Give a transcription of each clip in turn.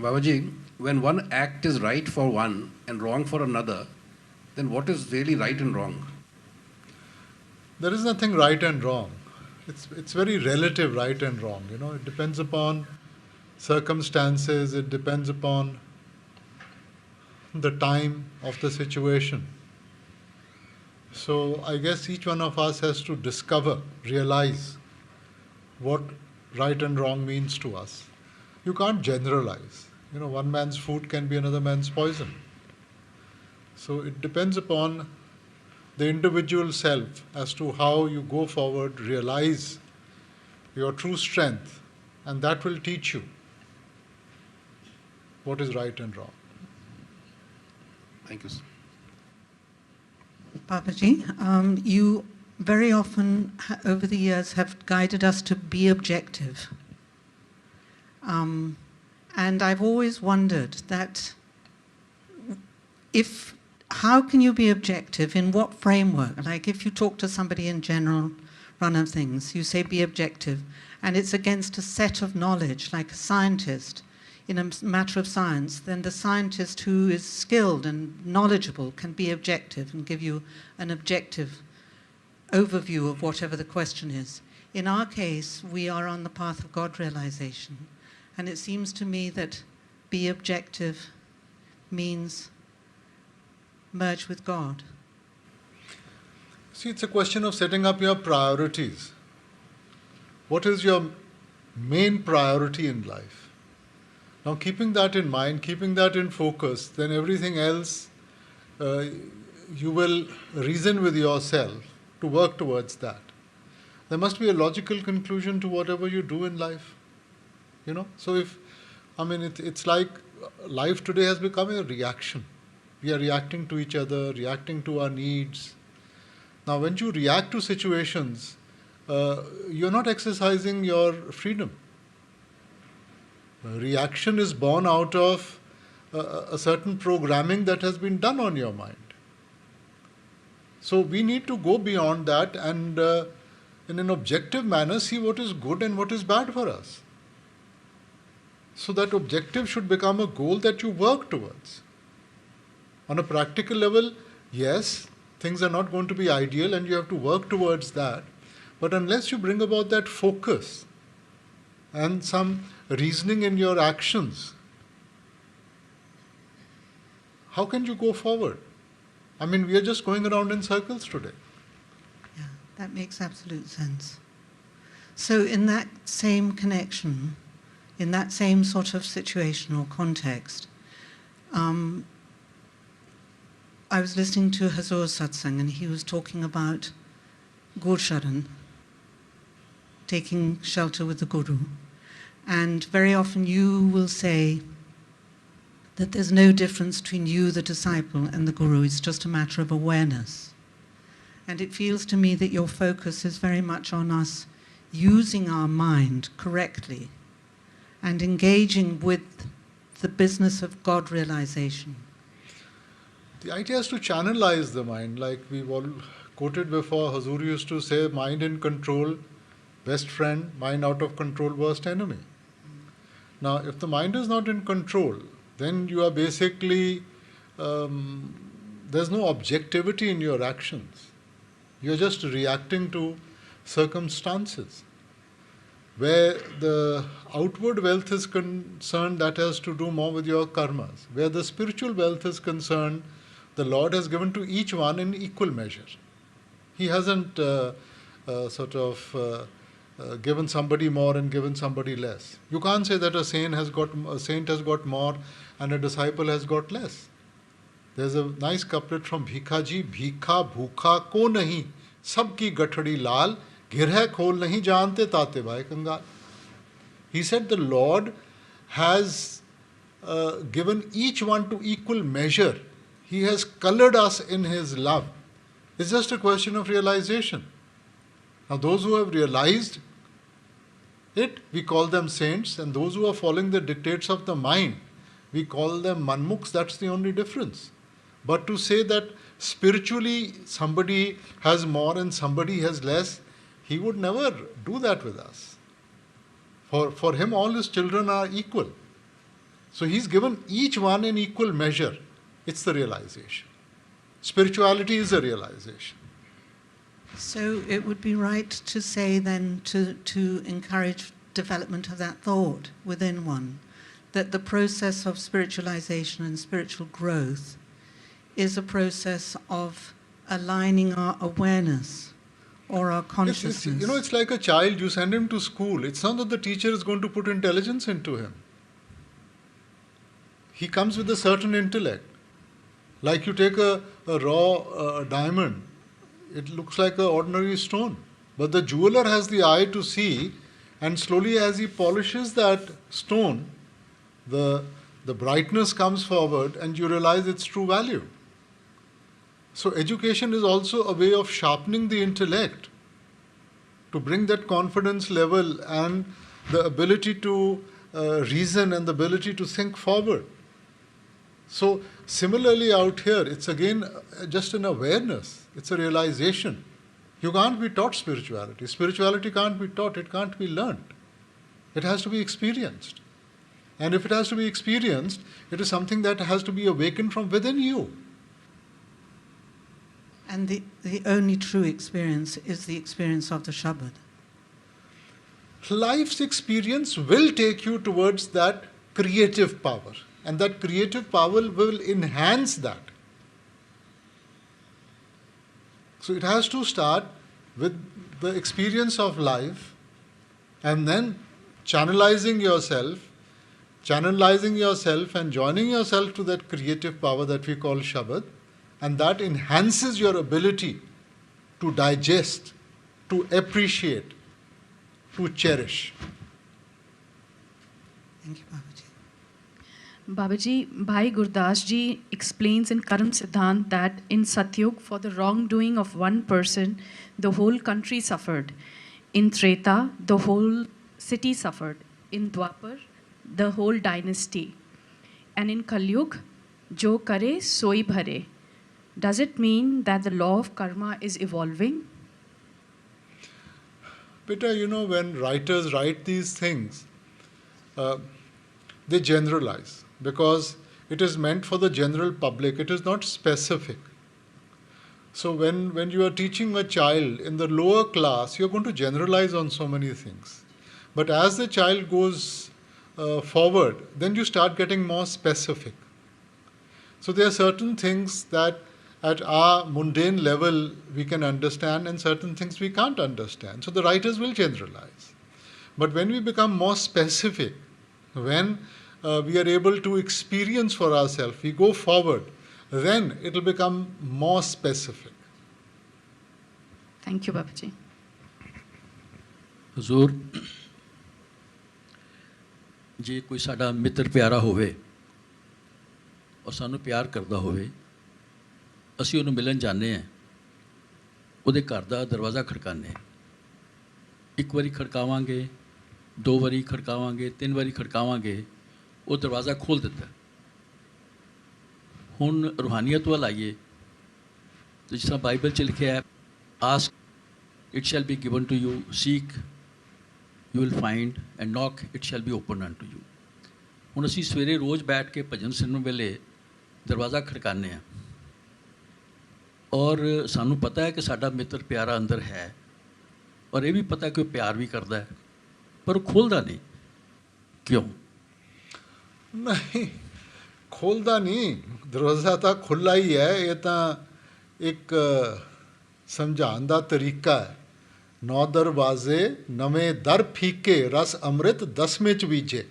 Babaji, when one act is right for one and wrong for another, then what is really right and wrong? There is nothing right and wrong. It's very relative, right and wrong. It depends upon circumstances, it depends upon the time of the situation. So I guess each one of us has to discover, realize what right and wrong means to us. You can't generalize. One man's food can be another man's poison. So it depends upon the individual self as to how you go forward, realize your true strength, and that will teach you what is right and wrong. Thank you, sir. Babaji, you very often over the years have guided us to be objective. And I've always wondered that how can you be objective, in what framework? Like if you talk to somebody in general run of things, you say be objective, and it's against a set of knowledge, like a scientist in a matter of science, then the scientist who is skilled and knowledgeable can be objective and give you an objective overview of whatever the question is. In our case, we are on the path of God realization, and it seems to me that be objective means merge with God. See, it's a question of setting up your priorities. What is your main priority in life? Now, keeping that in mind, keeping that in focus, then everything else, you will reason with yourself to work towards that. There must be a logical conclusion to whatever you do in life. So it's like life today has become a reaction. We are reacting to each other, reacting to our needs. Now, when you react to situations, you're not exercising your freedom. Reaction is born out of a certain programming that has been done on your mind. So we need to go beyond that and in an objective manner see what is good and what is bad for us. So that objective should become a goal that you work towards. On a practical level, yes, things are not going to be ideal and you have to work towards that. But unless you bring about that focus and some reasoning in your actions, how can you go forward? We are just going around in circles today. Yeah, that makes absolute sense. So in that same connection, in that same sort of situation or context, I was listening to Hazur's satsang, and he was talking about Gursharan, taking shelter with the Guru. And very often you will say that there's no difference between you, the disciple, and the Guru. It's just a matter of awareness. And it feels to me that your focus is very much on us using our mind correctly and engaging with the business of God realization. The idea is to channelize the mind, like we've all quoted before. Hazur used to say, mind in control, best friend, mind out of control, worst enemy. Now, if the mind is not in control, then you are basically, there's no objectivity in your actions. You're just reacting to circumstances. Where the outward wealth is concerned, that has to do more with your karmas. Where the spiritual wealth is concerned, the Lord has given to each one in equal measure. He hasn't given somebody more and given somebody less. You can't say that a saint has got more and a disciple has got less. There's a nice couplet from Bhikha ji, Bhikha bhukha ko nahi, sabki gathadi lal, ghirhe khol nahi jante tate bhai kangal. He said the Lord has given each one to equal measure. He has colored us in His love. It's just a question of realization. Now those who have realized it, we call them saints, and those who are following the dictates of the mind, we call them manmukhs. That's the only difference. But to say that spiritually somebody has more and somebody has less, He would never do that with us. For Him all His children are equal. So he's given each one in equal measure. It's the realization. Spirituality is a realization. So it would be right to say then to encourage development of that thought within one, that the process of spiritualization and spiritual growth is a process of aligning our awareness or our consciousness. It's like a child, you send him to school. It's not that the teacher is going to put intelligence into him. He comes with a certain intellect. Like you take a raw diamond, it looks like an ordinary stone. But the jeweler has the eye to see, and slowly as he polishes that stone, the brightness comes forward and you realize its true value. So education is also a way of sharpening the intellect to bring that confidence level and the ability to reason and the ability to think forward. So similarly out here, it's again just an awareness. It's a realization. You can't be taught spirituality. Spirituality can't be taught. It can't be learned. It has to be experienced. And if it has to be experienced, it is something that has to be awakened from within you. And the only true experience is the experience of the Shabad. Life's experience will take you towards that creative power. And that creative power will enhance that. So it has to start with the experience of life and then channelizing yourself and joining yourself to that creative power that we call Shabad. And that enhances your ability to digest, to appreciate, to cherish. Thank you, Babaji. Babaji, Bhai Gurdas ji explains in Karm Siddhant that in Satyug, for the wrongdoing of one person, the whole country suffered. In Treta, the whole city suffered. In Dwapar, the whole dynasty. And in Kalyug, jo kare soi bhare. Does it mean that the law of karma is evolving? Beta, when writers write these things, they generalize because it is meant for the general public. It is not specific. So when you are teaching a child in the lower class, you're going to generalize on so many things. But as the child goes forward, then you start getting more specific. So there are certain things that at our mundane level we can understand and certain things we can't understand. So the writers will generalize. But when we become more specific, when we are able to experience for ourselves, we go forward, then it will become more specific. Thank you, Babaji. हुजूर जे कोई साडा मित्र प्यारा होवे और सानू प्यार करदा होवे, ਅਸੀਂ ਉਹਨੂੰ ਮਿਲਣ ਜਾਂਦੇ ਹਾਂ, ਉਹਦੇ ਘਰ ਦਾ ਦਰਵਾਜ਼ਾ ਖੜਕਾਉਂਦੇ। ਇੱਕ ਵਾਰੀ ਖੜਕਾਵਾਂਗੇ, 2 ਵਾਰੀ ਖੜਕਾਵਾਂਗੇ, 3 ਵਾਰੀ ਖੜਕਾਵਾਂਗੇ, ਉਹ ਦਰਵਾਜ਼ਾ ਖੋਲ੍ਹ ਦਿੰਦਾ। ਹੁਣ ਰੂਹਾਨੀਅਤ ਵੱਲ ਆਈਏ तो जिस तरह बाइबल च लिखा है, ask it shall be given to you, seek you will find and knock it shall be open unto you. ਹੁਣ ਅਸੀਂ ਸਵੇਰੇ ਰੋਜ਼ ਬੈਠ ਕੇ ਭਜਨ ਸੁਣਨ ਵੇਲੇ ਦਰਵਾਜ਼ਾ ਖੜਕਾਉਂਦੇ ਹਾਂ ਔਰ ਸਾਨੂੰ ਪਤਾ ਹੈ ਕਿ ਸਾਡਾ ਮਿੱਤਰ ਪਿਆਰਾ ਅੰਦਰ ਹੈ ਔਰ ਇਹ ਵੀ ਪਤਾ ਕਿ ਉਹ ਪਿਆਰ ਵੀ ਕਰਦਾ ਹੈ, ਪਰ ਉਹ ਖੋਲ੍ਹਦਾ ਨਹੀਂ। ਕਿਉਂ? नहीं, खोलता नहीं, दरवाज़ा तो खुला ही है। ये तो एक समझाने का तरीका है। 9 दरवाजे नवे दर फीके, रस अमृत 10वें च बीजे।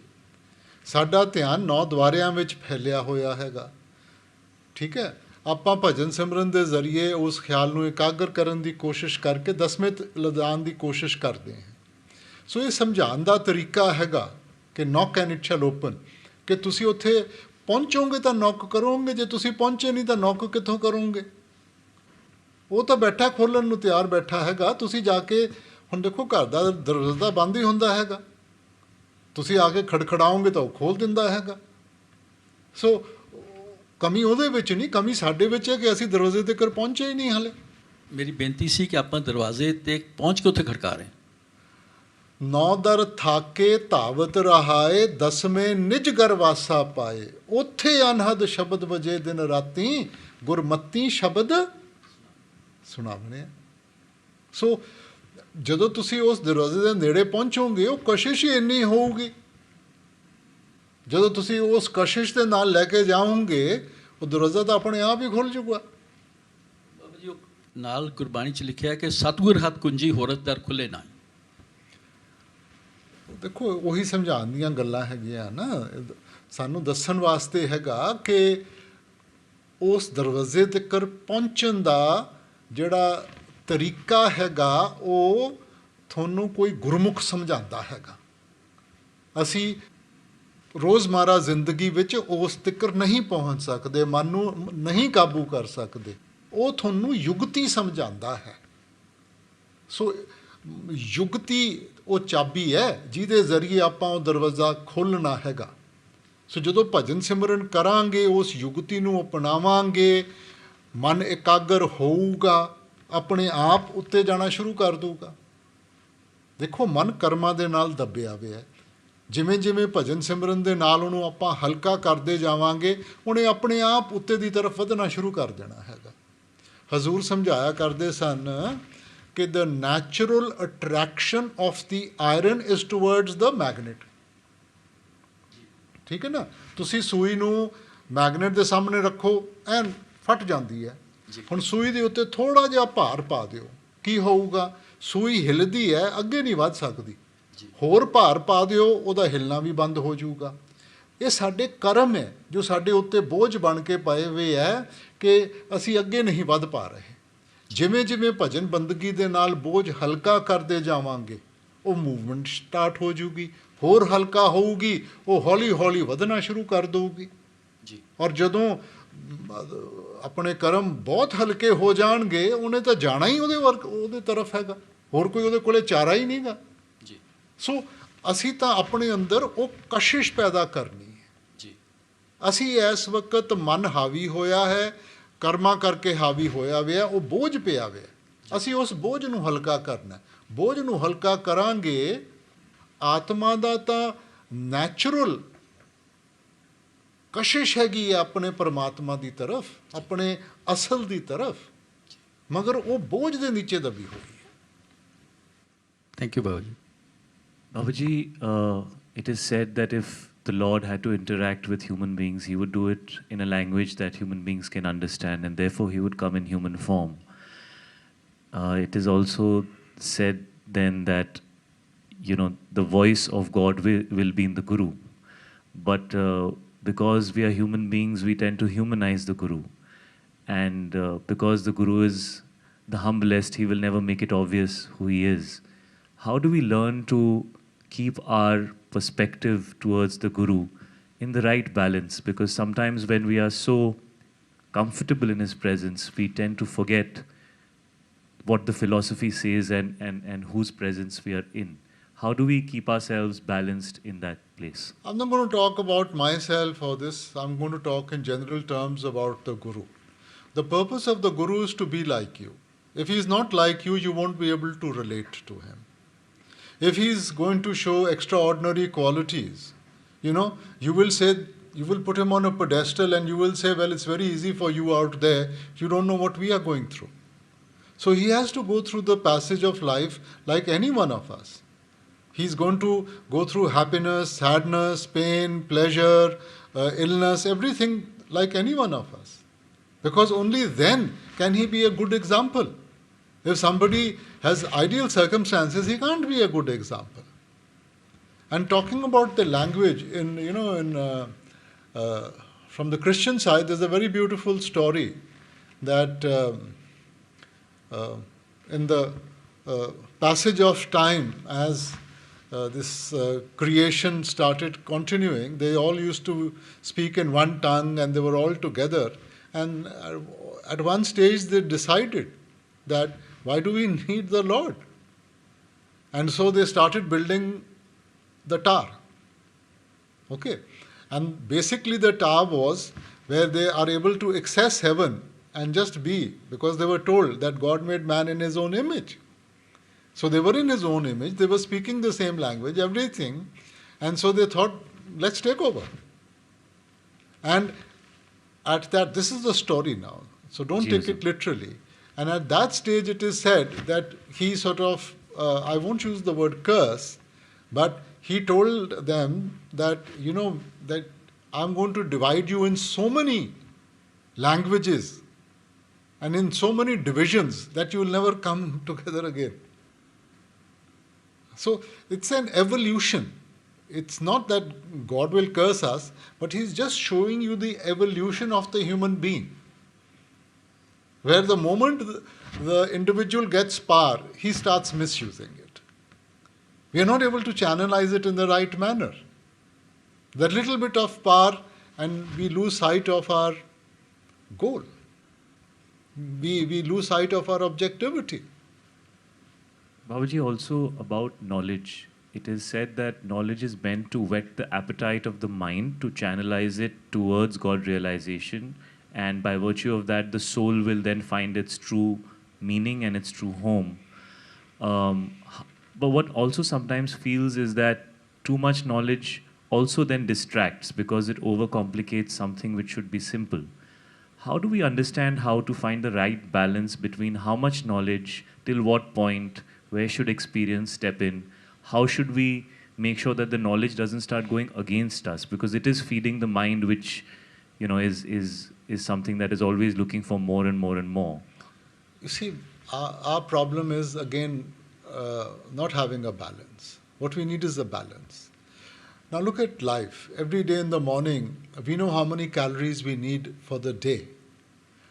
साडा ध्यान 9 द्वारियां विच फैलिया होया हैगा। ठीक है, आपां भजन सिमरन दे जरिए उस ख्याल नूं एकाग्र करन दी कोशिश करके 10वें लदान दी कोशिश करते हैं। सो ये समझाने का तरीका हैगा कि knock and it shall open, कि तुसी उत्थे पहुँचोगे तो नॉक करोगे, जे तुसी पहुँचे नहीं तो नॉक कित्थों करोगे? वो तो बैठा खोलण नूं तैयार बैठा हैगा। तुसी जाके हुण देखो घर दा दरवाज़ा बंद ही हुंदा हैगा, तुसी आके खड़खड़ाओगे तो खोल दिंदा हैगा। सो कमी ਉਹਦੇ ਵਿੱਚ ਨਹੀਂ, कमी ਸਾਡੇ ਵਿੱਚ है कि ਅਸੀਂ दरवाजे तक पहुँचे ही नहीं हाले। ਮੇਰੀ ਬੇਨਤੀ ਸੀ ਕਿ ਆਪਾਂ ਦਰਵਾਜ਼ੇ ਤੇ ਪਹੁੰਚ ਕੇ ਉੱਥੇ ਖੜਕਾ ਰਹੇ। ਨੌ ਦਰ ਥਾਕੇ ਧਾਵਤ ਰਹਾਏ ਦਸਵੇਂ ਨਿਜ ਗਰਵਾਸਾ ਪਾਏ ਉੱਥੇ ਅਨਹਦ ਸ਼ਬਦ ਵਜੇ ਦਿਨ ਰਾਤੀ ਗੁਰਮਤੀ ਸ਼ਬਦ ਸੁਣਾਵਣੇ। ਸੋ ਜਦੋਂ ਤੁਸੀਂ ਉਸ ਦਰਵਾਜ਼ੇ ਦੇ ਨੇੜੇ ਪਹੁੰਚੋਗੇ ਉਹ ਕਸ਼ਿਸ਼ ਹੀ ਇੰਨੀ ਹੋਊਗੀ, ਜਦੋਂ ਤੁਸੀਂ ਉਸ ਕਸ਼ਿਸ਼ ਦੇ ਨਾਲ ਲੈ ਕੇ ਜਾਓਗੇ ਉਹ ਦਰਵਾਜ਼ਾ ਤਾਂ ਆਪਣੇ ਆਪ ਹੀ ਖੁੱਲ੍ਹ ਜਾਊਗਾ। ਬਾਬਾ ਜੀ, ਉਹ ਨਾਲ ਗੁਰਬਾਣੀ 'ਚ ਲਿਖਿਆ ਕਿ ਸਤਿਗੁਰ ਹੱਥ ਕੁੰਜੀ ਹੋਰਤ ਦਰ ਖੁੱਲੇ ਨਾ। ਦੇਖੋ ਉਹੀ ਸਮਝਾਉਣ ਦੀਆਂ ਗੱਲਾਂ ਹੈਗੀਆਂ ਨਾ, ਸਾਨੂੰ ਦੱਸਣ ਵਾਸਤੇ ਹੈਗਾ ਕਿ ਉਸ ਦਰਵਾਜ਼ੇ ਤੱਕ ਪਹੁੰਚਣ ਦਾ ਜਿਹੜਾ ਤਰੀਕਾ ਹੈਗਾ ਉਹ ਤੁਹਾਨੂੰ ਕੋਈ ਗੁਰਮੁਖ ਸਮਝਾਉਂਦਾ ਹੈਗਾ। ਅਸੀਂ ਰੋਜ਼ਮਰਾ ਜ਼ਿੰਦਗੀ ਵਿੱਚ ਉਸ ਤੱਕ ਨਹੀਂ ਪਹੁੰਚ ਸਕਦੇ, ਮਨ ਨੂੰ ਨਹੀਂ ਕਾਬੂ ਕਰ ਸਕਦੇ, ਉਹ ਤੁਹਾਨੂੰ ਯੁਗਤੀ ਸਮਝਾਉਂਦਾ ਹੈ। ਸੋ ਯੁਗਤੀ ਉਹ ਚਾਬੀ ਹੈ ਜਿਹਦੇ ਜ਼ਰੀਏ ਆਪਾਂ ਉਹ ਦਰਵਾਜ਼ਾ ਖੋਲ੍ਹਣਾ ਹੈਗਾ। ਸੋ ਜਦੋਂ ਭਜਨ ਸਿਮਰਨ ਕਰਾਂਗੇ, ਉਸ ਯੁਗਤੀ ਨੂੰ ਅਪਣਾਵਾਂਗੇ, ਮਨ ਇਕਾਗਰ ਹੋਊਗਾ, ਆਪਣੇ ਆਪ ਉੱਤੇ ਜਾਣਾ ਸ਼ੁਰੂ ਕਰ ਦਊਗਾ। ਦੇਖੋ ਮਨ ਕਰਮਾਂ ਦੇ ਨਾਲ ਦੱਬਿਆ ਹੋਇਆ, ਜਿਵੇਂ ਜਿਵੇਂ ਭਜਨ ਸਿਮਰਨ ਦੇ ਨਾਲ ਉਹਨੂੰ ਆਪਾਂ ਹਲਕਾ ਕਰਦੇ ਜਾਵਾਂਗੇ ਉਹਨੇ ਆਪਣੇ ਆਪ ਉੱਤੇ ਦੀ ਤਰਫ ਵਧਣਾ ਸ਼ੁਰੂ ਕਰ ਦੇਣਾ ਹੈਗਾ। ਹਜ਼ੂਰ ਸਮਝਾਇਆ ਕਰਦੇ ਸਨ ਕਿ the natural attraction of the iron is towards the magnet। ਠੀਕ ਹੈ ਨਾ, ਤੁਸੀਂ ਸੂਈ ਨੂੰ ਮੈਗਨੇਟ ਦੇ ਸਾਹਮਣੇ ਰੱਖੋ, ਐਨ ਫਟ ਜਾਂਦੀ ਹੈ। ਹੁਣ ਸੂਈ ਦੇ ਉੱਤੇ ਥੋੜ੍ਹਾ ਜਿਹਾ ਭਾਰ ਪਾ ਦਿਓ, ਕੀ ਹੋਊਗਾ? ਸੂਈ ਹਿੱਲਦੀ ਹੈ, ਅੱਗੇ ਨਹੀਂ ਵੱਧ ਸਕਦੀ। ਹੋਰ ਭਾਰ ਪਾ ਦਿਓ, ਉਹਦਾ ਹਿੱਲਣਾ ਵੀ ਬੰਦ ਹੋ ਜਾਊਗਾ। ਇਹ ਸਾਡੇ ਕਰਮ ਹੈ ਜੋ ਸਾਡੇ ਉੱਤੇ ਬੋਝ ਬਣ ਕੇ ਪਏ ਹੋਏ ਹੈ ਕਿ ਅਸੀਂ ਅੱਗੇ ਨਹੀਂ ਵੱਧ ਪਾ ਰਹੇ। ਜਿਵੇਂ ਜਿਵੇਂ ਭਜਨ ਬੰਦਗੀ ਦੇ ਨਾਲ ਬੋਝ ਹਲਕਾ ਕਰਦੇ ਜਾਵਾਂਗੇ ਉਹ ਮੂਵਮੈਂਟ ਸਟਾਰਟ ਹੋ ਜੂਗੀ, ਹੋਰ ਹਲਕਾ ਹੋਊਗੀ, ਉਹ ਹੌਲੀ ਹੌਲੀ ਵਧਣਾ ਸ਼ੁਰੂ ਕਰ ਦਊਗੀ ਜੀ। ਔਰ ਜਦੋਂ ਆਪਣੇ ਕਰਮ ਬਹੁਤ ਹਲਕੇ ਹੋ ਜਾਣਗੇ ਉਹਨੇ ਤਾਂ ਜਾਣਾ ਹੀ ਉਹਦੇ ਤਰਫ ਹੈਗਾ, ਹੋਰ ਕੋਈ ਉਹਦੇ ਕੋਲੇ ਚਾਰਾ ਹੀ ਨਹੀਂਗਾ ਜੀ। ਸੋ ਅਸੀਂ ਤਾਂ ਆਪਣੇ ਅੰਦਰ ਉਹ ਕਸ਼ਿਸ਼ ਪੈਦਾ ਕਰਨੀ ਹੈ ਜੀ। ਅਸੀਂ ਇਸ ਵਕਤ ਮਨ ਹਾਵੀ ਹੋਇਆ ਹੈ, ਕਰਮਾਂ ਕਰਕੇ ਹਾਵੀ ਹੋਇਆ ਹੋਇਆ, ਉਹ ਬੋਝ ਪਿਆ ਹੋਇਆ। ਅਸੀਂ ਉਸ ਬੋਝ ਨੂੰ ਹਲਕਾ ਕਰਨਾ। ਬੋਝ ਨੂੰ ਹਲਕਾ ਕਰਾਂਗੇ, ਆਤਮਾ ਦਾ ਤਾਂ ਨੈਚੁਰਲ ਕਸ਼ਿਸ਼ ਹੈਗੀ ਹੈ ਆਪਣੇ ਪਰਮਾਤਮਾ ਦੀ ਤਰਫ, ਆਪਣੇ ਅਸਲ ਦੀ ਤਰਫ, ਮਗਰ ਉਹ ਬੋਝ ਦੇ ਨੀਚੇ ਦਬੀ ਹੋਈ ਹੈ। Thank you Baba ji. Babaji, it is said that if the Lord had to interact with human beings, he would do it in a language that human beings can understand, and therefore he would come in human form. It is also said then that, the voice of God will be in the Guru. But because we are human beings, we tend to humanize the Guru. And because the Guru is the humblest, he will never make it obvious who he is. How do we learn to keep our perspective towards the Guru in the right balance? Because sometimes when we are so comfortable in his presence, we tend to forget what the philosophy says and whose presence we are in. How do we keep ourselves balanced in that place? I'm not going to talk about myself or this. I'm going to talk in general terms about the Guru. The purpose of the Guru is to be like you. If he is not like you, you won't be able to relate to him. If he is going to show extraordinary qualities, you will say, you will put him on a pedestal and you will say, well, it's very easy for you out there. You don't know what we are going through. So he has to go through the passage of life like any one of us. He's going to go through happiness, sadness, pain, pleasure, illness, everything like any one of us. Because only then can he be a good example. If somebody has ideal circumstances, he can't be a good example. And talking about the language, from the Christian side, there's a very beautiful story that in the passage of time, as this creation started continuing, they all used to speak in one tongue and they were all together. And at one stage they decided that why do we need the Lord? And so they started building the tower. Okay? And basically the tower was where they are able to access heaven and just be, because they were told that God made man in his own image. So they were in his own image, they were speaking the same language, everything, and so they thought, let's take over. And at that, this is the story now, so don't take Jesus. it literally. And at that stage, it is said that he sort of, I won't use the word curse, but he told them that, that I'm going to divide you in so many languages and in so many divisions that you will never come together again. So it's an evolution. It's not that God will curse us, but He's just showing you the evolution of the human being. Where the moment the individual gets power, he starts misusing it. We are not able to channelize it in the right manner. That little bit of power and we lose sight of our goal. We lose sight of our objectivity. Babaji, also about knowledge. It is said that knowledge is meant to whet the appetite of the mind, to channelize it towards God realization, and by virtue of that, the soul will then find its true meaning and its true home. But what also sometimes feels is that too much knowledge also then distracts because it overcomplicates something which should be simple. How do we understand how to find the right balance between how much knowledge, till what point, where should experience step in? How should we make sure that the knowledge doesn't start going against us? Because it is feeding the mind, which is something that is always looking for more and more and more. You see, our problem is again not having a balance. What we need is a balance. Now look at life. Every day in the morning, we know how many calories we need for the day.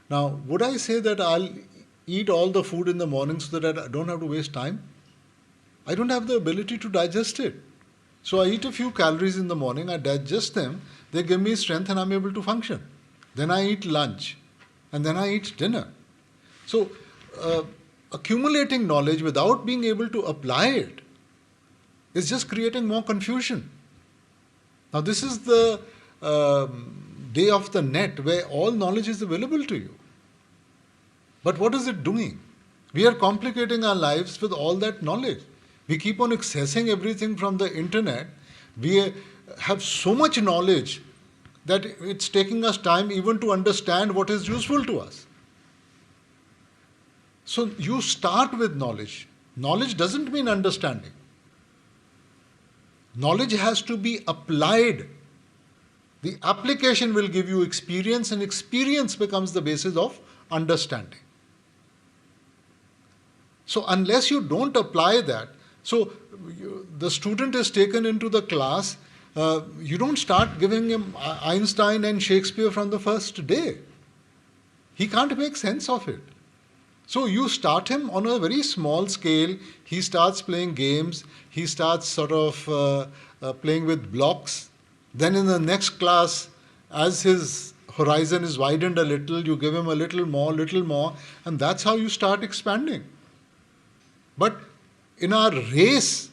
Now, would I say that I'll eat all the food in the morning so that I don't have to waste time? I don't have the ability to digest it. So I eat a few calories in the morning, I digest them, they give me strength and I'm able to function. Then I eat lunch and then I eat dinner. So accumulating knowledge without being able to apply it is just creating more confusion. Now this is the day of the net where all knowledge is available to you. But what is it doing? We are complicating our lives with all that knowledge. We keep on accessing everything from the internet. We have so much knowledge that it's taking us time even to understand what is useful to us. So you start with knowledge. Knowledge doesn't mean understanding. Knowledge has to be applied. The application will give you experience, and experience becomes the basis of understanding. So unless you don't apply that, so the student is taken into the class, you don't start giving him Einstein and Shakespeare from the first day. He can't make sense of it. So you start him on a very small scale. He starts playing games. He starts sort of playing with blocks. Then in the next class, as his horizon is widened a little, you give him a little more, and that's how you start expanding. But in our race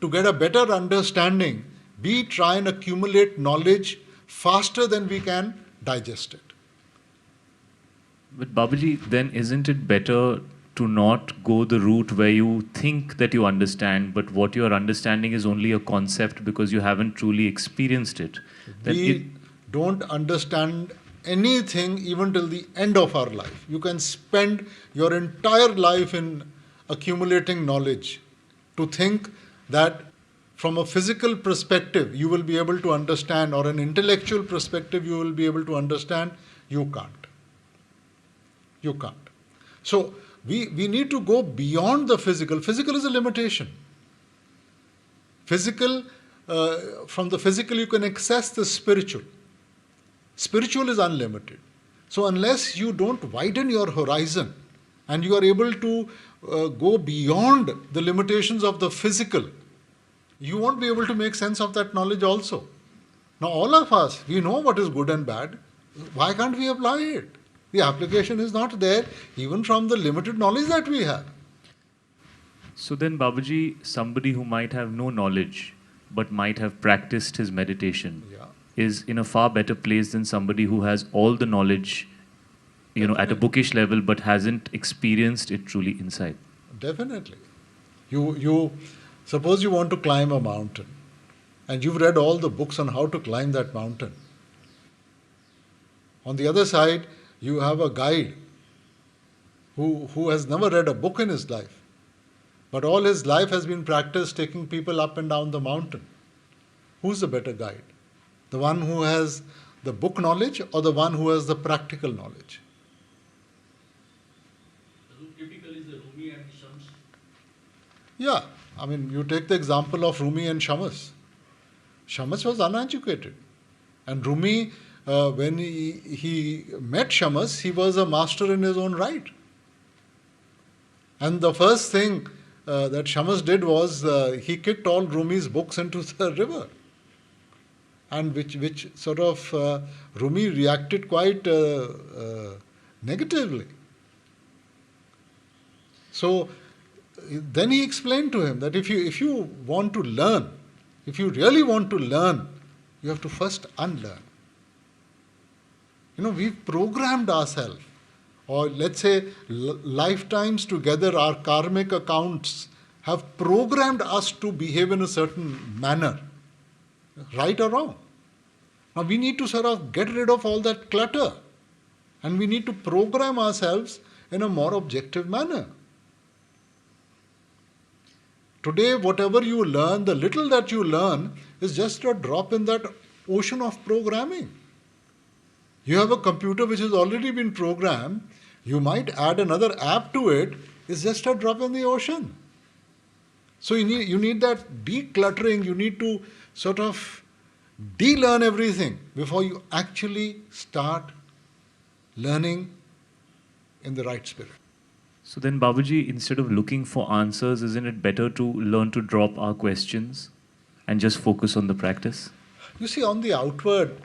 to get a better understanding, we try and accumulate knowledge faster than we can digest it. But Babaji, then isn't it better to not go the route where you think that you understand, but what you are understanding is only a concept because you haven't truly experienced it? We don't understand anything even till the end of our life. You can spend your entire life in accumulating knowledge to think that from a physical perspective you will be able to understand, or an intellectual perspective you will be able to understand. You can't. You can't. So we need to go beyond the physical. Physical is a limitation. Physical, from the physical you can access the spiritual. Spiritual is unlimited. So unless you don't widen your horizon and you are able to go beyond the limitations of the physical, you won't be able to make sense of that knowledge also. Now all of us, we know what is good and bad. Why can't we apply it? The application is not there even from the limited knowledge that we have. So then, Babaji, somebody who might have no knowledge but might have practiced his meditation is in a far better place than somebody who has all the knowledge, at a bookish level but hasn't experienced it truly inside. Definitely. Suppose you want to climb a mountain and you've read all the books on how to climb that mountain. On the other side, you have a guide who has never read a book in his life, but all his life has been practiced taking people up and down the mountain. Who's the better guide? The one who has the book knowledge or the one who has the practical knowledge? Typically, the Rumi and Shams. Yeah, I mean, you take the example of Rumi and Shams. Shams was uneducated. And Rumi, when he met Shams, he was a master in his own right. And the first thing that Shams did was he kicked all Rumi's books into the river. And which sort of Rumi reacted quite negatively. So then he explained to him that if you want to learn, if you really want to learn, you have to first unlearn. We've programmed ourselves, or let's say lifetimes together, our karmic accounts have programmed us to behave in a certain manner, right or wrong. Now we need to sort of get rid of all that clutter, and we need to program ourselves in a more objective manner. Today, whatever you learn, the little that you learn is just a drop in that ocean of programming. You have a computer which has already been programmed, you might add another app to it, it's just a drop in the ocean. So you need that decluttering, you need to sort of de-learn everything before you actually start learning in the right spirit. So then, Babaji, instead of looking for answers, isn't it better to learn to drop our questions and just focus on the practice? You see, on the outward,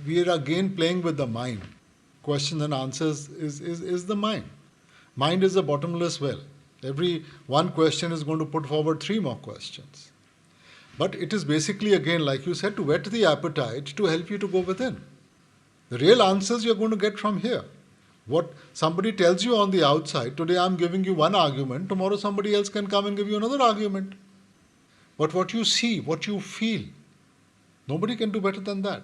we are again playing with the mind. Questions and answers is the mind. Mind is a bottomless well. Every one question is going to put forward 3 more questions. But it is basically, again, like you said, to whet the appetite, to help you to go within. The real answers you're going to get from here. What somebody tells you on the outside, today I'm giving you one argument, tomorrow somebody else can come and give you another argument. But what you see, what you feel, nobody can do better than that.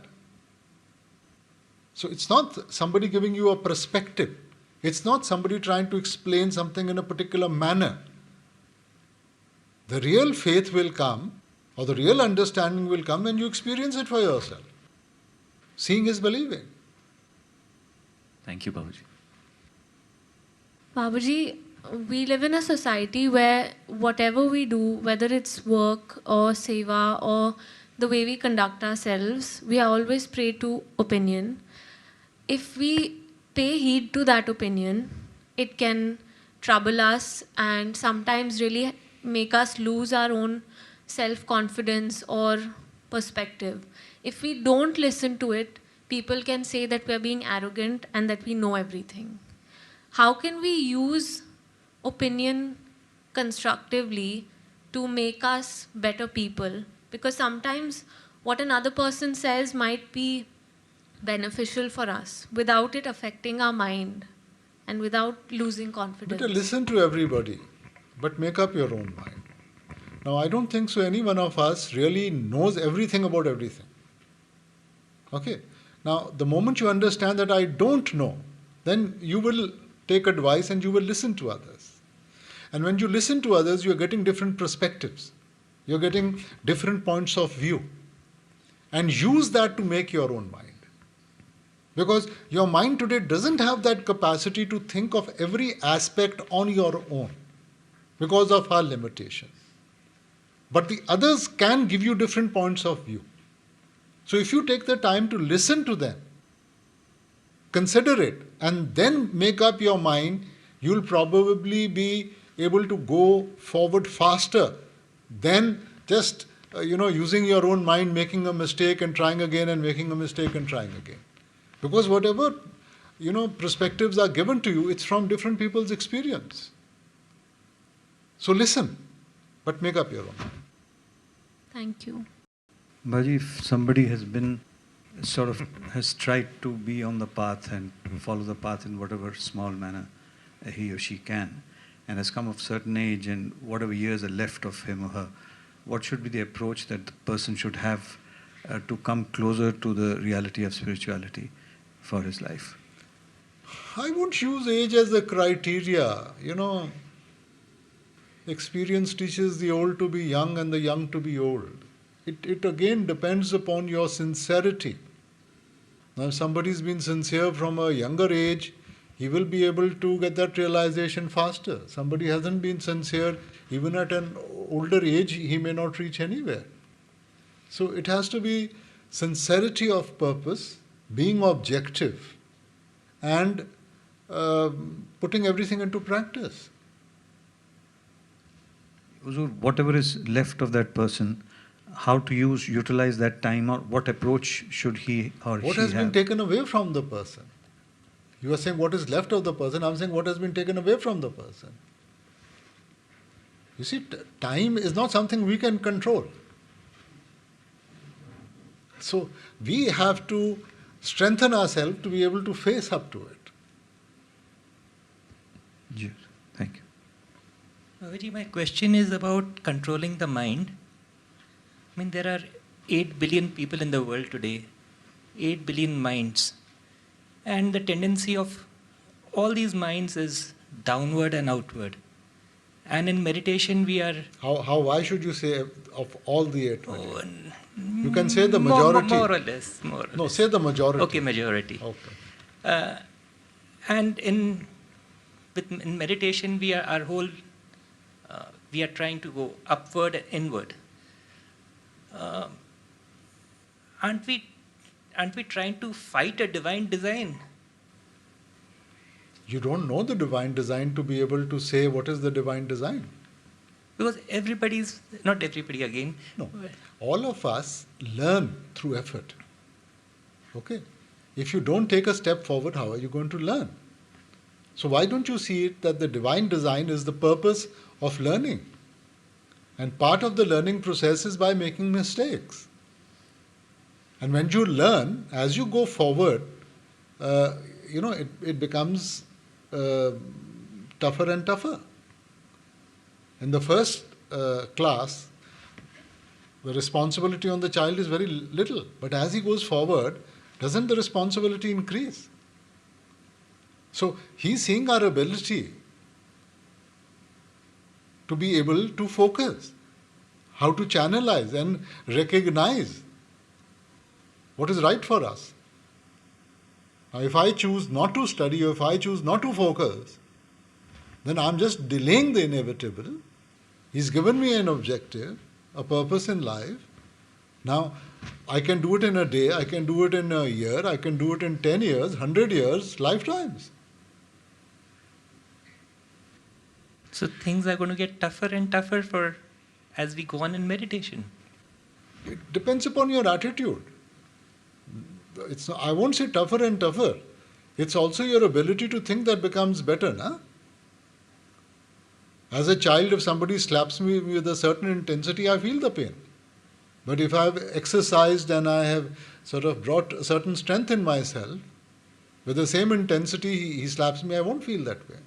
So it's not somebody giving you a perspective. It's not somebody trying to explain something in a particular manner. The real faith will come, or the real understanding will come when you experience it for yourself. Seeing is believing. Thank you, Babaji. Babaji, we live in a society where whatever we do, whether it's work or seva or the way we conduct ourselves, we are always prey to opinion. If we pay heed to that opinion, it can trouble us and sometimes really make us lose our own self-confidence or perspective. If we don't listen to it, people can say that we're being arrogant and that we know everything. How can we use opinion constructively to make us better people? Because sometimes what another person says might be beneficial for us without it affecting our mind and without losing confidence. Better listen to everybody, but make up your own mind. Now, I don't think so any one of us really knows everything about everything. Okay? Now, the moment you understand that I don't know, then you will take advice and you will listen to others. And when you listen to others, you're getting different perspectives. You're getting different points of view. And use that to make your own mind. Because your mind today doesn't have that capacity to think of every aspect on your own because of our limitation. But the others can give you different points of view. So if you take the time to listen to them, consider it, and then make up your mind, you'll probably be able to go forward faster than just using your own mind, making a mistake and trying again and making a mistake and trying again. Because whatever perspectives are given to you, it's from different people's experience. So listen, but make up your own mind. Thank you. Baji, if somebody has tried to be on the path and follow the path in whatever small manner he or she can, and has come of certain age and whatever years are left of him or her, what should be the approach that the person should have to come closer to the reality of spirituality for his life? I won't use age as a criteria. Experience teaches the old to be young and the young to be old. It again depends upon your sincerity. Now, if somebody's been sincere from a younger age, he will be able to get that realization faster. Somebody hasn't been sincere, even at an older age, he may not reach anywhere. So it has to be sincerity of purpose, being objective, and putting everything into practice. Huzur, whatever is left of that person, how to utilize that time, or what approach should he or What she has have? been taken away from the person? You are saying what is left of the person, I'm saying what has been taken away from the person. You see, time is not something we can control. So we have to strengthen ourselves to be able to face up to it. Yes, thank you. Babaji, my question is about controlling the mind. I mean, there are 8 billion people in the world today, 8 billion minds. And the tendency of all these minds is downward and outward. And in meditation, we are... Why should you say of all the 8 billion? You can say the majority. More or less. No, say the majority. Okay, majority. Okay. And in meditation, we are trying to go upward and inward. Aren't we trying to fight a divine design? You don't know the divine design to be able to say what is the divine design. Because not everybody again. No. All of us learn through effort. Okay? If you don't take a step forward, how are you going to learn? So why don't you see it that the divine design is the purpose of learning? And part of the learning process is by making mistakes. And when you learn, as you go forward, it becomes tougher and tougher. In the first class, the responsibility on the child is very little. But as he goes forward, doesn't the responsibility increase? So he's seeing our ability to be able to focus, how to channelize and recognize what is right for us. Now, if I choose not to study or if I choose not to focus, then I'm just delaying the inevitable. He's given me an objective, a purpose in life. Now, I can do it in a day, I can do it in a year, I can do it in 10 years, 100 years, lifetimes. So things are going to get tougher and tougher as we go on in meditation. It depends upon your attitude. I won't say tougher and tougher. It's also your ability to think that becomes better, na? As a child, if somebody slaps me with a certain intensity, I feel the pain. But if I've exercised and I have sort of brought a certain strength in myself, with the same intensity he slaps me, I won't feel that way.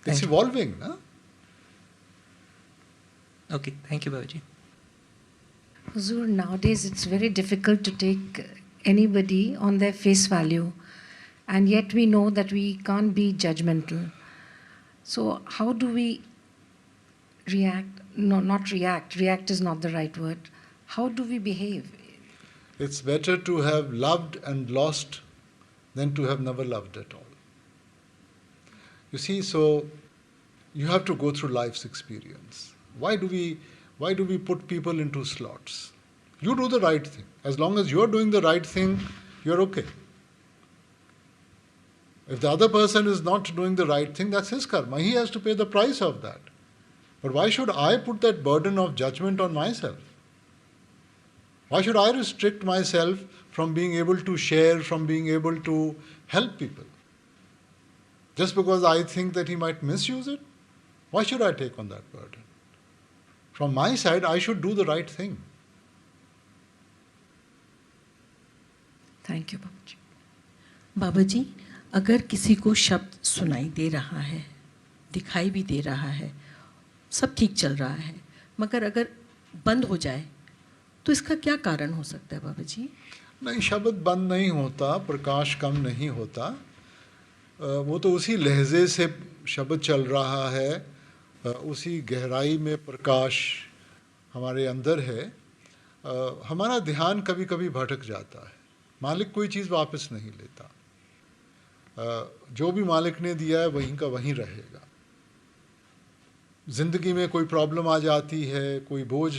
It's evolving, na? Okay, thank you, Babaji. Huzur, nowadays it's very difficult to take anybody on their face value, and yet we know that we can't be judgmental. So how do we react? No, not react. React is not the right word. How do we behave? It's better to have loved and lost than to have never loved at all. You see, so you have to go through life's experience. Why do we put people into slots? You do the right thing. As long as you're doing the right thing, you're okay. If the other person is not doing the right thing, that's his karma. He has to pay the price of that. But why should I put that burden of judgment on myself? Why should I restrict myself from being able to share, from being able to help people? Just because I think that he might misuse it? Why should I take on that burden? From my side, I should do the right thing. Thank you, Babaji. Babaji, अगर किसी को शब्द सुनाई दे रहा है, दिखाई भी दे रहा है, सब ठीक चल रहा है, मगर अगर बंद हो जाए तो इसका क्या कारण हो सकता है बाबा जी? नहीं, शब्द बंद नहीं होता, प्रकाश कम नहीं होता, वो तो उसी लहजे से शब्द चल रहा है, उसी गहराई में प्रकाश हमारे अंदर है। हमारा ध्यान कभी कभी भटक जाता है, मालिक कोई चीज़ वापस नहीं लेता, जो भी मालिक ने दिया है वहीं का वहीं रहेगा। ज़िंदगी में कोई प्रॉब्लम आ जाती है, कोई बोझ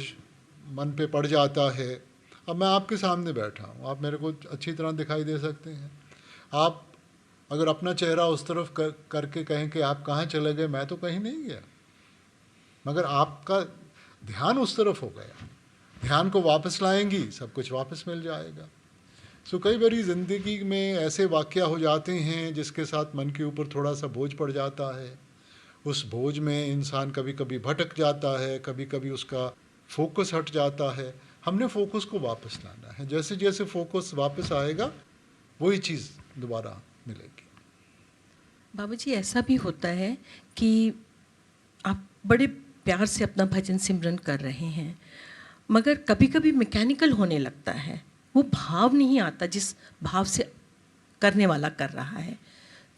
मन पे पड़ जाता है। अब मैं आपके सामने बैठा हूँ, आप मेरे को अच्छी तरह दिखाई दे सकते हैं। आप अगर अपना चेहरा उस तरफ करके कहें कि आप कहाँ चले गए, मैं तो कहीं नहीं गया, मगर आपका ध्यान उस तरफ हो गया। ध्यान को वापस लाएंगी, सब कुछ वापस मिल जाएगा। सो कई बारी ज़िंदगी में ऐसे वाक़या हो जाते हैं जिसके साथ मन के ऊपर थोड़ा सा बोझ पड़ जाता है। उस बोझ में इंसान कभी कभी भटक जाता है, कभी कभी उसका फोकस हट जाता है। हमने फोकस को वापस लाना है, जैसे जैसे फोकस वापस आएगा वही चीज़ दोबारा मिलेगी। बाबा जी, ऐसा भी होता है कि आप बड़े प्यार से अपना भजन सिमरन कर रहे हैं, मगर कभी कभी मैकेनिकल होने लगता है, वो भाव नहीं आता जिस भाव से करने वाला कर रहा है,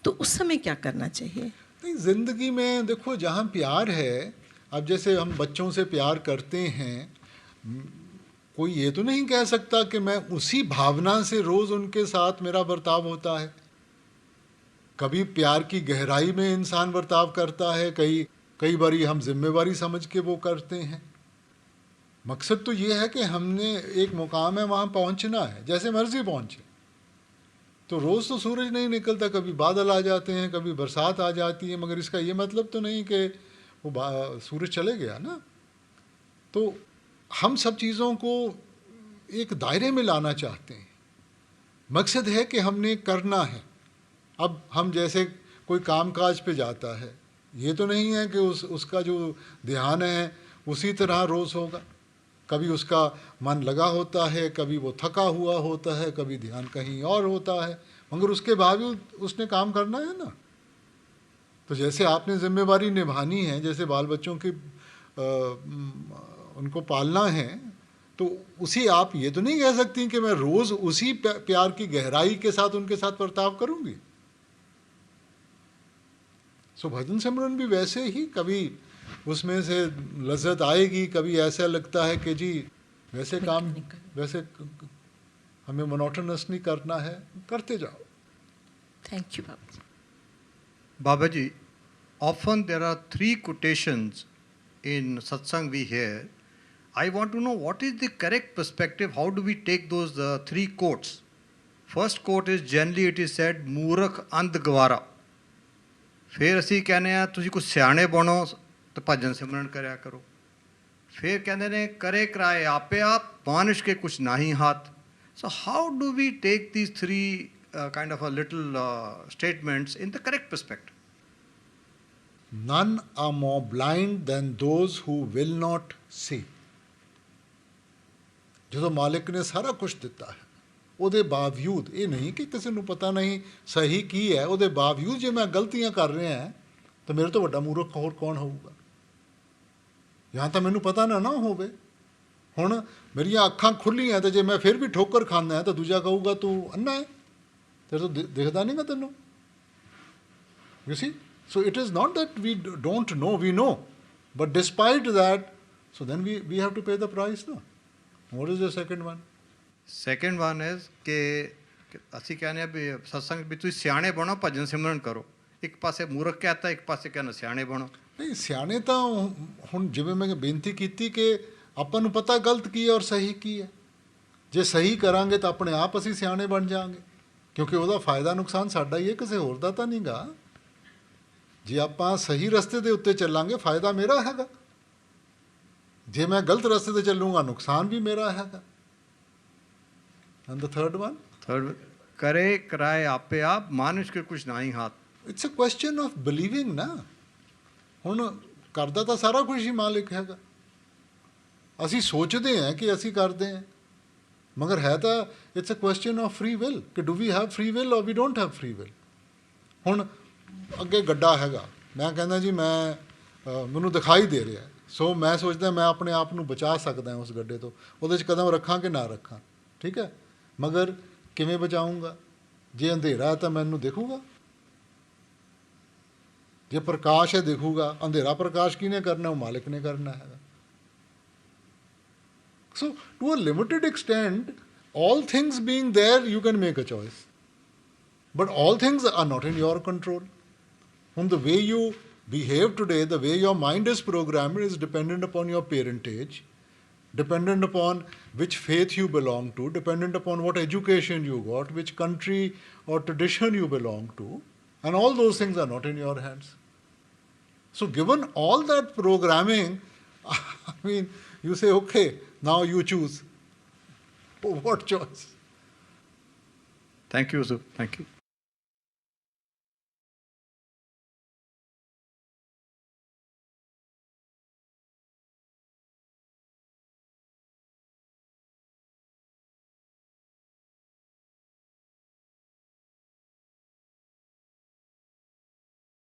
तो उस समय क्या करना चाहिए? नहीं, ज़िंदगी में देखो, जहाँ प्यार है, अब जैसे हम बच्चों से प्यार करते हैं, कोई ये तो नहीं कह सकता कि मैं उसी भावना से रोज़ उनके साथ मेरा बर्ताव होता है। कभी प्यार की गहराई में इंसान बर्ताव करता है, कई बारी हम जिम्मेवारी समझ के वो करते हैं। मकसद तो ये है कि हमने एक मुकाम है, वहाँ पहुँचना है, जैसे मर्जी पहुँचे। तो रोज़ तो सूरज नहीं निकलता, कभी बादल आ जाते हैं, कभी बरसात आ जाती है, मगर इसका ये मतलब तो नहीं कि वो सूरज चले गया ना। तो हम सब चीज़ों को एक दायरे में लाना चाहते हैं। मकसद है कि हमने करना है। अब हम जैसे कोई कामकाज पे जाता है, ये तो नहीं है कि उसका जो ध्यान है उसी तरह रोज़ होगा। कभी उसका मन लगा होता है, कभी वो थका हुआ होता है, कभी ध्यान कहीं और होता है, मगर उसके बावजूद उसने काम करना है ना। तो जैसे आपने जिम्मेवारी निभानी है, जैसे बाल बच्चों की उनको पालना है, तो उसी आप ये तो नहीं कह सकती कि मैं रोज़ उसी प्यार की गहराई के साथ उनके साथ बर्ताव करूँगी। सो भजन सिमरन भी वैसे ही, कभी उसमें से लज्जत आएगी, कभी ऐसा लगता है कि जी वैसे काम, वैसे हमें मोनोटोनस नहीं करना है, करते जाओ। Thank you Baba ji. Baba ji, often there are 3 quotations in satsang we hear. I want to know what is the correct perspective, how do we take those 3 quotes? First quote is, generally it is said, ਮੂਰਖ ਅੰਧ ਗਵਾਰਾ। ਫਿਰ ਅਸੀਂ ਕਹਿੰਦੇ ਆ ਤੁਸੀਂ ਕੋਈ ਸਿਆਣੇ ਬਣੋ ਤੇ ਭਜਨ ਸਿਮਰਨ ਕਰਿਆ ਕਰੋ। ਫਿਰ ਕਹਿੰਦੇ ਨੇ ਕਰੇ ਕਰਾਏ ਆਪੇ ਆਪ, ਮਾਨੁਸ਼ ਕੇ ਕੁਛ ਨਾਹੀ ਹੱਥ। So how do we take these 3 kind of a little statements in the correct perspective? None are more blind than those who will not see. ਜਦੋਂ ਮਾਲਿਕ ਨੇ ਸਾਰਾ ਕੁਝ ਦਿੱਤਾ ਹੈ, ਉਹਦੇ ਬਾਵਜੂਦ, ਇਹ ਨਹੀਂ ਕਿ ਕਿਸੇ ਨੂੰ ਪਤਾ ਨਹੀਂ ਸਹੀ ਕੀ ਹੈ, ਉਹਦੇ ਬਾਵਜੂਦ ਜੇ ਮੈਂ ਗਲਤੀਆਂ ਕਰ ਰਿਹਾ ਹਾਂ ਤਾਂ ਮੇਰੇ ਤੋਂ ਵੱਡਾ ਮੂਰਖ ਹੋਰ ਕੌਣ ਹੋਊਗਾ? ਜਾਂ ਤਾਂ ਮੈਨੂੰ ਪਤਾ ਨਾ ਹੋਵੇ। ਹੁਣ ਮੇਰੀਆਂ ਅੱਖਾਂ ਖੁੱਲੀਆਂ ਤੇ ਜੇ ਮੈਂ ਫਿਰ ਵੀ ਠੋਕਰ ਖਾਂਦਾ ਤਾਂ ਦੂਜਾ ਕਹੂਗਾ ਤੂੰ ਅੰਨਾ ਹੈ, ਤੇਰੇ ਤੋਂ ਦਿਖਦਾ ਨਹੀਂਗਾ ਤੈਨੂੰ। You see? So it is not that we don't know, we know. But despite that, so then we have to pay the price, no? What is the second one? Second one is ਕਿ ਅਸੀਂ ਕਹਿੰਦੇ ਆ ਵੀ ਸਤਸੰਗ ਵੀ ਤੁਸੀਂ ਸਿਆਣੇ ਬਣੋ, ਭਜਨ ਸਿਮਰਨ ਕਰੋ। ਇੱਕ ਪਾਸੇ ਮੂਰਖ ਕਹਤਾ, ਇੱਕ ਪਾਸੇ ਕਹਿੰਦਾ ਸਿਆਣੇ ਬਣੋ। ਨਹੀਂ, ਸਿਆਣੇ ਤਾਂ ਹੁਣ ਜਿਵੇਂ ਮੈਂ ਬੇਨਤੀ ਕੀਤੀ ਕਿ ਆਪਾਂ ਨੂੰ ਪਤਾ ਗਲਤ ਕੀ ਹੈ ਔਰ ਸਹੀ ਕੀ ਹੈ। ਜੇ ਸਹੀ ਕਰਾਂਗੇ ਤਾਂ ਆਪਣੇ ਆਪ ਅਸੀਂ ਸਿਆਣੇ ਬਣ ਜਾਵਾਂਗੇ, ਕਿਉਂਕਿ ਉਹਦਾ ਫਾਇਦਾ ਨੁਕਸਾਨ ਸਾਡਾ ਹੀ ਹੈ, ਕਿਸੇ ਹੋਰ ਦਾ ਤਾਂ ਨਹੀਂਗਾ। ਜੇ ਆਪਾਂ ਸਹੀ ਰਸਤੇ ਦੇ ਉੱਤੇ ਚੱਲਾਂਗੇ ਫਾਇਦਾ ਮੇਰਾ ਹੈਗਾ, ਜੇ ਮੈਂ ਗਲਤ ਰਸਤੇ ਤੇ ਚੱਲੂੰਗਾ ਨੁਕਸਾਨ ਵੀ ਮੇਰਾ ਹੈਗਾ। And the third one? Third, करे कराए आपे आप, मानुष के कुछ ना ही हाथ। It's a question of believing ਨਾ। ਹੁਣ ਕਰਦਾ ਤਾਂ ਸਾਰਾ ਕੁਝ ਹੀ ਮਾਲਿਕ ਹੈਗਾ, ਅਸੀਂ ਸੋਚਦੇ ਹਾਂ ਕਿ ਅਸੀਂ ਕਰਦੇ ਹਾਂ, ਮਗਰ ਹੈ ਤਾਂ it's a question of free will ਕਿ do we have free will or we don't have free will। ਹੁਣ ਅੱਗੇ ਗੱਡਾ ਹੈਗਾ, ਮੈਂ ਕਹਿੰਦਾ ਜੀ ਮੈਨੂੰ ਦਿਖਾਈ ਦੇ ਰਿਹਾ, ਸੋ ਮੈਂ ਸੋਚਦਾ ਮੈਂ ਆਪਣੇ ਆਪ ਨੂੰ ਬਚਾ ਸਕਦਾ ਉਸ ਗੱਡੇ ਤੋਂ, ਉਹਦੇ 'ਚ ਕਦਮ ਰੱਖਾਂ ਕਿ ਨਾ ਰੱਖਾਂ, ਠੀਕ ਹੈ, ਮਗਰ ਕਿਵੇਂ ਬਚਾਊਂਗਾ? ਜੇ ਅੰਧੇਰਾ ਹੈ ਤਾਂ ਮੈਨੂੰ ਦਿਖੂਗਾ, ਜੇ ਪ੍ਰਕਾਸ਼ ਹੈ ਦਿਖੂਗਾ, ਅੰਧੇਰਾ ਪ੍ਰਕਾਸ਼ ਕਿਹਨੇ ਕਰਨਾ? ਉਹ ਮਾਲਿਕ ਨੇ ਕਰਨਾ ਹੈਗਾ। So, to a limited extent, all things being there, you can make a choice. But all things are not in your control. From the way you behave today, the way your mind is programmed is dependent upon your parentage, dependent upon which faith you belong to, dependent upon what education you got, which country or tradition you belong to, and all those things are not in your hands. So given all that programming, I mean, you say, okay, now you choose. What choice? Thank you, sir. Thank you.